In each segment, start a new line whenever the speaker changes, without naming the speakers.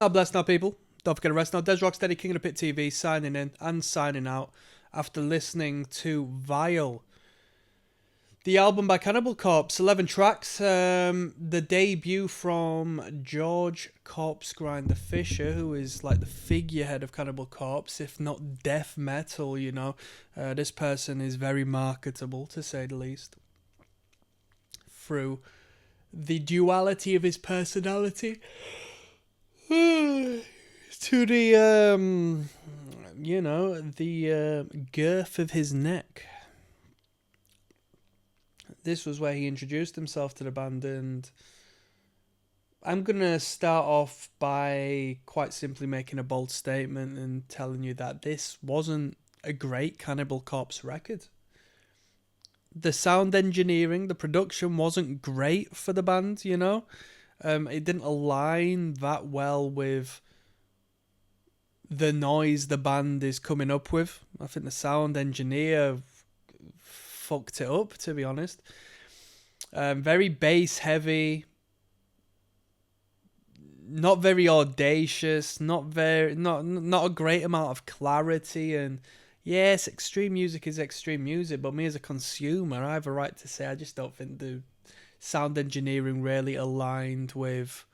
God bless now, people. Don't forget to rest now. Des Rocksteady, King of the Pit TV, signing in and signing out after listening to Vile. The album by Cannibal Corpse, 11 tracks. The debut from George Corpse Grinder Fisher, who is like the figurehead of Cannibal Corpse, if not death metal, you know. This person is very marketable, to say the least, through the duality of his personality to the, girth of his neck. This was where he introduced himself to the band, and I'm going to start off by quite simply making a bold statement and telling you that this wasn't a great Cannibal Corpse record. The sound engineering, the production wasn't great for the band, you know. It didn't align that well with the noise the band is coming up with. I think the sound engineer fucked it up, to be honest. Very bass heavy, not very audacious, not a great amount of clarity. And yes, extreme music is extreme music, but me as a consumer, I have a right to say I just don't think the sound engineering really aligned with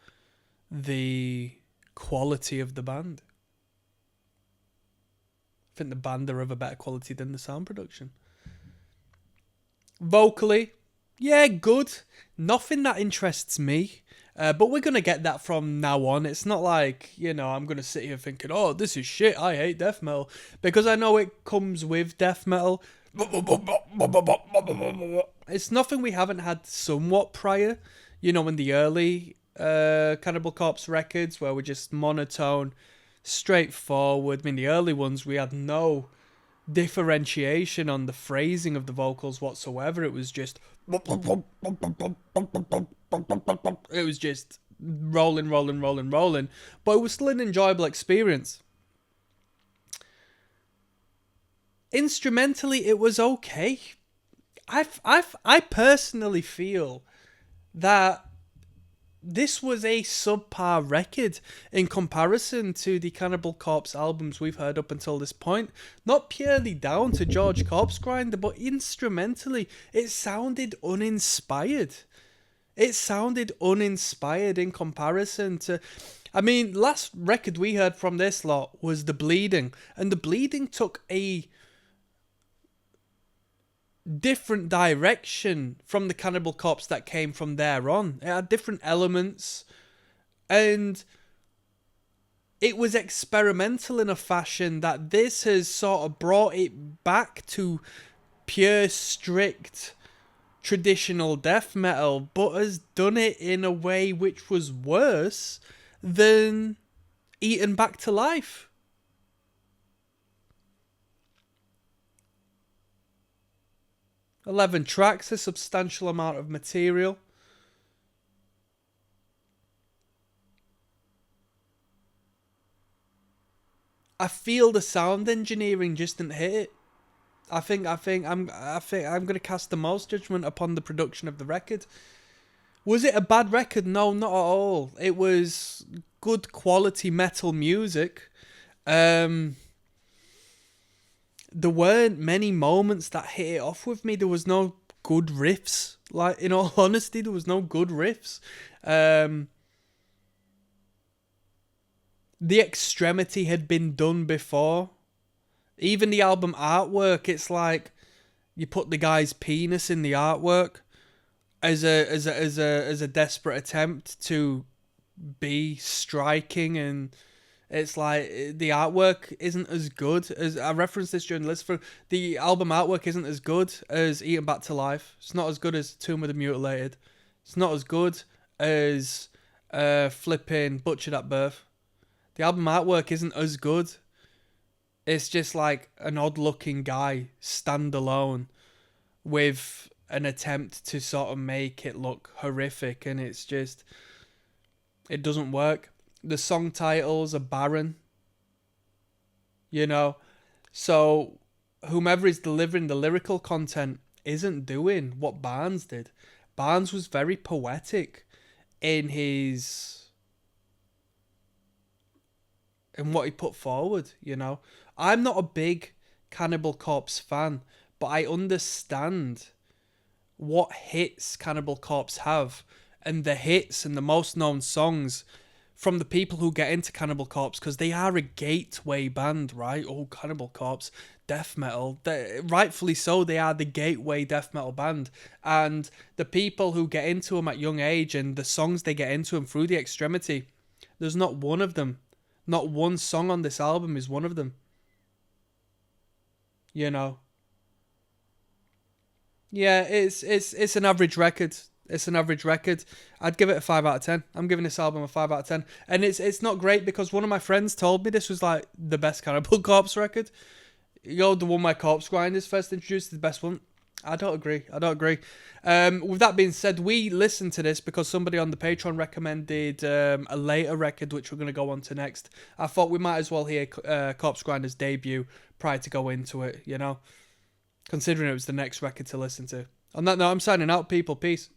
the quality of the band. I think the band are of a better quality than the sound production. Vocally, yeah, good. Nothing that interests me. But we're going to get that from now on. It's not like, I'm going to sit here thinking, oh, this is shit, I hate death metal. Because I know it comes with death metal. It's nothing we haven't had somewhat prior. In the early Cannibal Corpse records, where we're just monotone, straightforward. I mean, the early ones, we had no differentiation on the phrasing of the vocals whatsoever. It was just rolling, but it was still an enjoyable experience. Instrumentally, it was okay. I personally feel that this was a subpar record in comparison to the Cannibal Corpse albums we've heard up until this point. Not purely down to George Corpse Grinder, but instrumentally, it sounded uninspired. It sounded uninspired in comparison to... I mean, last record we heard from this lot was The Bleeding, and The Bleeding took a different direction from the Cannibal Corpse that came from there on. It had different elements, and it was experimental in a fashion that this has sort of brought it back to pure, strict, traditional death metal, but has done it in a way which was worse than Eaten Back to Life. "11 tracks, a substantial amount of material. I feel the sound engineering just didn't hit it. I think I'm gonna cast the most judgment upon the production of the record. Was it a bad record? No, not at all. It was good quality metal music. There weren't many moments that hit it off with me. There was no good riffs. Like, in all honesty, there was no good riffs. The extremity had been done before. Even the album artwork, it's like you put the guy's penis in the artwork as a desperate attempt to be striking, and it's like the artwork isn't as good as... I referenced this during the list. For the album artwork isn't as good as Eaten Back to Life. It's not as good as Tomb of the Mutilated. It's not as good as flipping Butchered at Birth. The album artwork isn't as good. It's just like an odd-looking guy stand alone with an attempt to sort of make it look horrific, and it's just... it doesn't work. The song titles are barren, so whomever is delivering the lyrical content isn't doing what Barnes did. Barnes was very poetic in his and what he put forward, you know. I'm not a big Cannibal Corpse fan, but I understand what hits Cannibal Corpse have, and the hits and the most known songs from the people who get into Cannibal Corpse, because they are a gateway band, right? Oh, Cannibal Corpse, death metal. Rightfully so, they are the gateway death metal band. And the people who get into them at young age and the songs they get into them through the extremity, there's not one of them. Not one song on this album is one of them. You know. Yeah, it's an average record. It's an average record. I'd give it a 5 out of 10. I'm giving this album a 5 out of 10. And it's not great because one of my friends told me this was like the best Cannibal Corpse record. The one my Corpse Grinders first introduced, the best one. I don't agree. With that being said, we listened to this because somebody on the Patreon recommended a later record, which we're going to go on to next. I thought we might as well hear Corpse Grinders' debut prior to go into it, you know, considering it was the next record to listen to. On that note, I'm signing out, people. Peace.